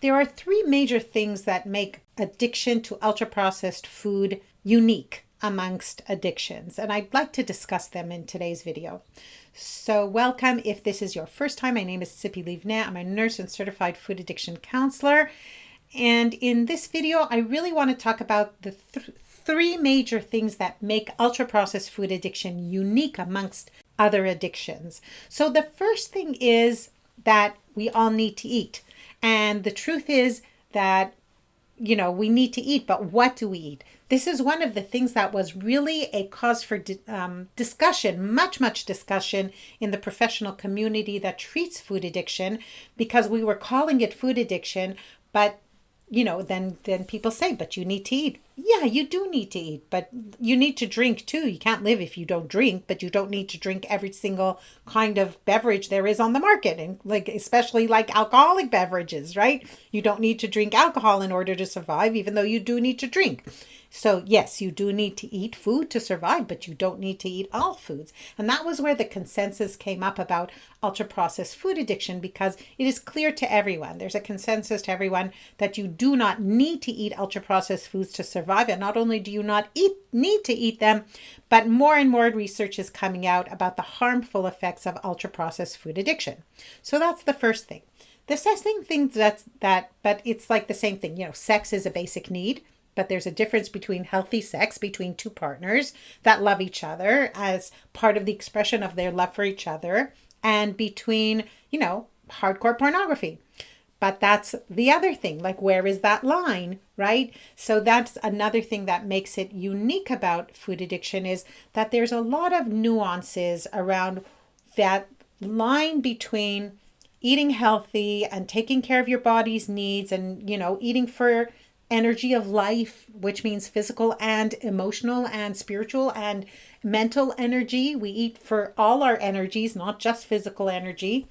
There are three major things that make addiction to ultra-processed food unique amongst addictions, and I'd like to discuss them in today's video. So welcome. If this is your first time, my name is Sippy Livnet. I'm a nurse and certified food addiction counselor. And in this video, I really want to talk about the three major things that make ultra-processed food addiction unique amongst other addictions. So the first thing is that we all need to eat. And the truth is that, we need to eat, but what do we eat? This is one of the things that was really a cause for discussion, much discussion in the professional community that treats food addiction, because we were calling it food addiction, but then people say, but you need to eat. Yeah, you do need to eat, but you need to drink too. You can't live if you don't drink, but you don't need to drink every single kind of beverage there is on the market. And especially like alcoholic beverages, right? You don't need to drink alcohol in order to survive, even though you do need to drink. So yes, you do need to eat food to survive, but you don't need to eat all foods. And that was where the consensus came up about ultra-processed food addiction, because it is clear to everyone, there's a consensus to everyone that you do not need to eat ultra-processed foods to survive. And not only do you not need to eat them, but more and more research is coming out about the harmful effects of ultra-processed food addiction. So that's the first thing. The second thing but it's like the same thing. Sex is a basic need. But there's a difference between healthy sex between two partners that love each other as part of the expression of their love for each other, and between, hardcore pornography. But that's the other thing, like where is that line, right? So that's another thing that makes it unique about food addiction, is that there's a lot of nuances around that line between eating healthy and taking care of your body's needs and, eating for energy of life, which means physical and emotional and spiritual and mental energy. We eat for all our energies, not just physical energy,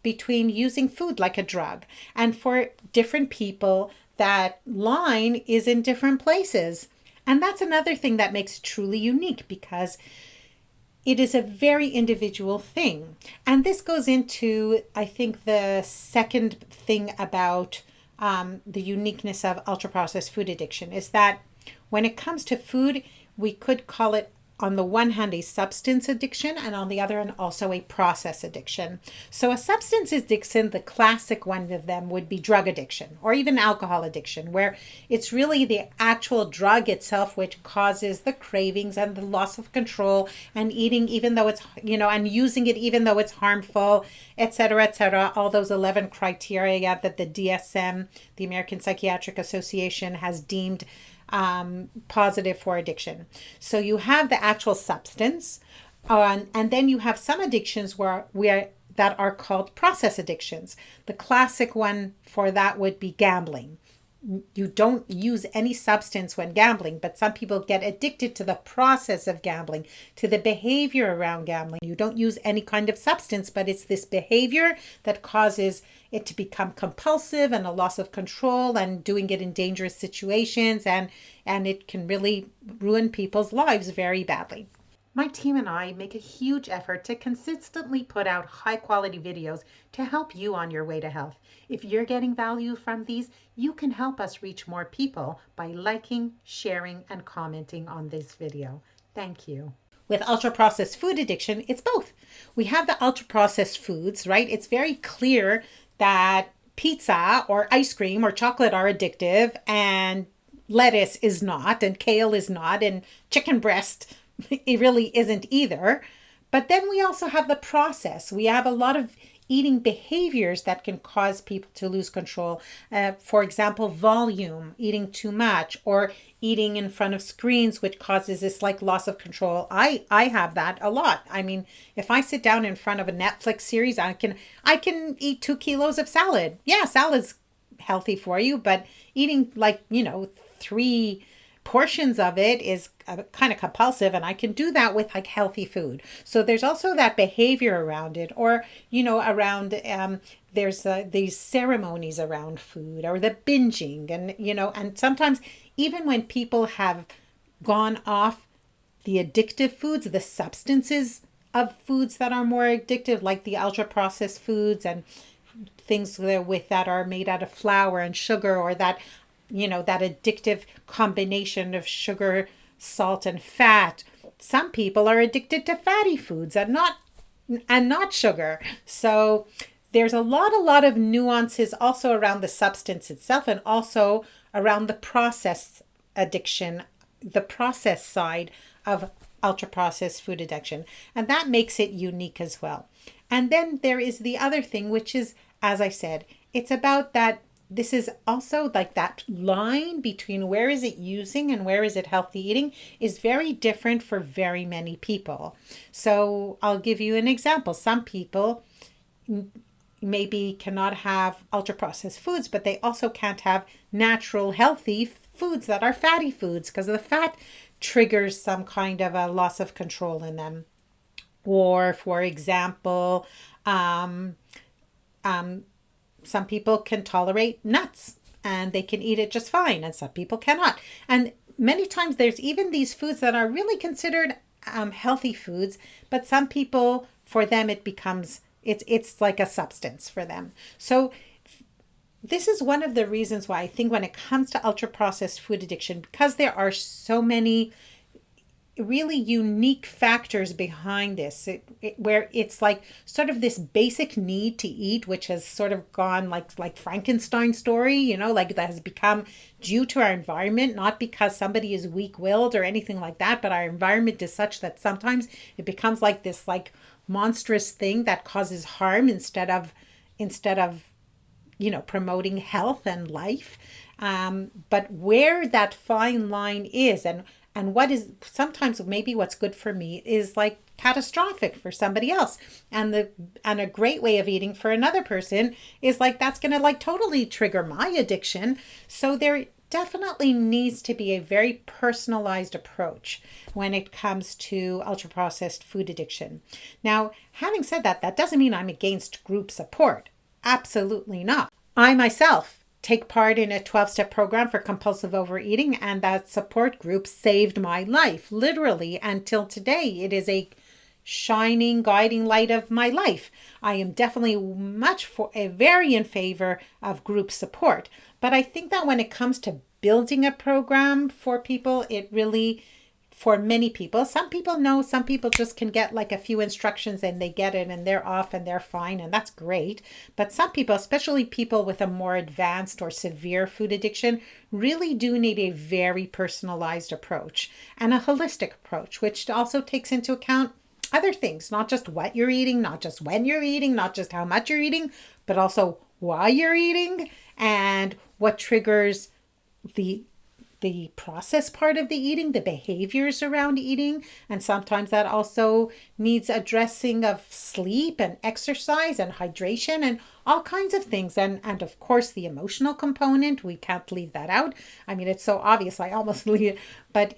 between using food like a drug. And for different people, that line is in different places. And that's another thing that makes it truly unique, because it is a very individual thing. And this goes into, I think, the second thing about the uniqueness of ultra-processed food addiction, is that when it comes to food, we could call it, on the one hand, a substance addiction, and on the other hand, also a process addiction. So a substance addiction, the classic one of them would be drug addiction or even alcohol addiction, where it's really the actual drug itself which causes the cravings and the loss of control, and eating even though it's, and using it even though it's harmful, etc., all those 11 criteria that the DSM, the American Psychiatric Association, has deemed positive for addiction. So you have the actual substance, and then you have some addictions that are called process addictions. The classic one for that would be gambling. You don't use any substance when gambling, but some people get addicted to the process of gambling, to the behavior around gambling. You don't use any kind of substance, but it's this behavior that causes it to become compulsive and a loss of control, and doing it in dangerous situations, and it can really ruin people's lives very badly. My team and I make a huge effort to consistently put out high quality videos to help you on your way to health. If you're getting value from these, you can help us reach more people by liking, sharing, and commenting on this video. Thank you. With ultra-processed food addiction, it's both. We have the ultra-processed foods, right? It's very clear that pizza or ice cream or chocolate are addictive, and lettuce is not, and kale is not, and chicken breast it really isn't either. But then we also have the process. We have a lot of eating behaviors that can cause people to lose control. For example, volume, eating too much, or eating in front of screens, which causes this like loss of control. I have that a lot. I mean, if I sit down in front of a Netflix series, I can eat 2 kilos of salad. Yeah, salad's healthy for you, but eating 3 portions of it is kind of compulsive, and I can do that with like healthy food. So there's also that behavior around it, or around there's these ceremonies around food, or the binging, and sometimes even when people have gone off the addictive foods, the substances of foods that are more addictive, like the ultra processed foods, and things that are made out of flour and sugar, or that, that addictive combination of sugar, salt, and fat. Some people are addicted to fatty foods and not sugar. So there's a lot of nuances also around the substance itself, and also around the process addiction, the process side of ultra processed food addiction. And that makes it unique as well. And then there is the other thing, which is, as I said, it's about that this is also like that line between where is it using and where is it healthy eating is very different for very many people. So I'll give you an example. Some people maybe cannot have ultra processed foods, but they also can't have natural healthy foods that are fatty foods, because the fat triggers some kind of a loss of control in them. Or, for example, some people can tolerate nuts and they can eat it just fine, and some people cannot. And many times there's even these foods that are really considered healthy foods, but some people, for them, it becomes, it's like a substance for them. So this is one of the reasons why I think when it comes to ultra processed food addiction, because there are so many really unique factors behind this, where it's like sort of this basic need to eat, which has sort of gone like Frankenstein story, like that has become due to our environment, not because somebody is weak-willed or anything like that, but our environment is such that sometimes it becomes like this like monstrous thing that causes harm instead of promoting health and life. But where that fine line is, and what is sometimes maybe what's good for me is like catastrophic for somebody else, and a great way of eating for another person is like that's going to like totally trigger my addiction. So there definitely needs to be a very personalized approach when it comes to ultra processed food addiction. Now, having said that, that doesn't mean I'm against group support. Absolutely not. I myself take part in a 12-step program for compulsive overeating, and that support group saved my life, literally, until today. It is a shining, guiding light of my life. I am definitely very in favor of group support. But I think that when it comes to building a program for people, it really, for many people, some people know, some people just can get like a few instructions and they get it and they're off and they're fine, and that's great. But some people, especially people with a more advanced or severe food addiction, really do need a very personalized approach and a holistic approach, which also takes into account other things, not just what you're eating, not just when you're eating, not just how much you're eating, but also why you're eating and what triggers the process part of the eating, the behaviors around eating. And sometimes that also needs addressing of sleep and exercise and hydration and all kinds of things. And of course, the emotional component, we can't leave that out. I mean, it's so obvious, I almost leave it, but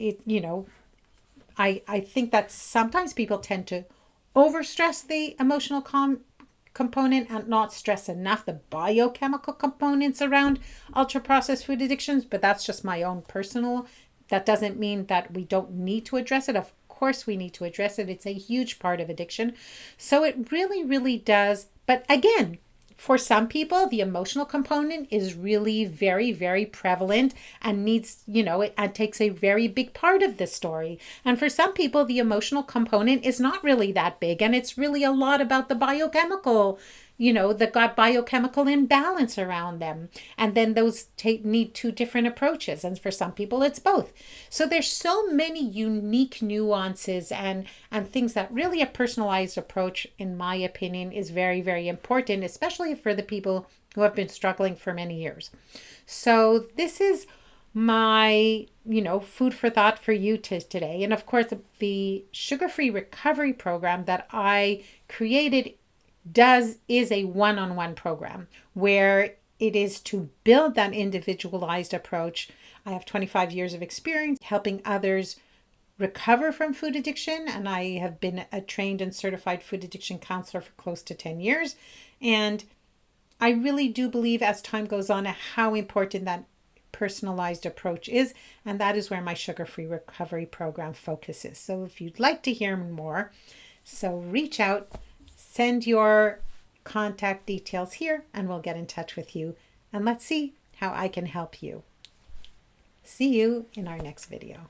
I think that sometimes people tend to overstress the emotional component and not stress enough the biochemical components around ultra processed food addictions. But that's just my own personal. That doesn't mean that we don't need to address it. Of course we need to address it. It's a huge part of addiction. So it really, really does. But again, for some people, the emotional component is really very, very prevalent and needs, it takes a very big part of the story. And for some people, the emotional component is not really that big. And it's really a lot about the biochemical, the biochemical imbalance around them. And then those need two different approaches. And for some people, it's both. So there's so many unique nuances and things that really a personalized approach, in my opinion, is very, very important, especially for the people who have been struggling for many years. So this is my, food for thought for you today. And of course, the sugar-free recovery program that I created is a one-on-one program where it is to build that individualized approach. I have 25 years of experience helping others recover from food addiction, and I have been a trained and certified food addiction counselor for close to 10 years. And I really do believe as time goes on how important that personalized approach is, and that is where my sugar-free recovery program focuses. So if you'd like to hear more, so reach out. Send your contact details here and we'll get in touch with you. And let's see how I can help you. See you in our next video.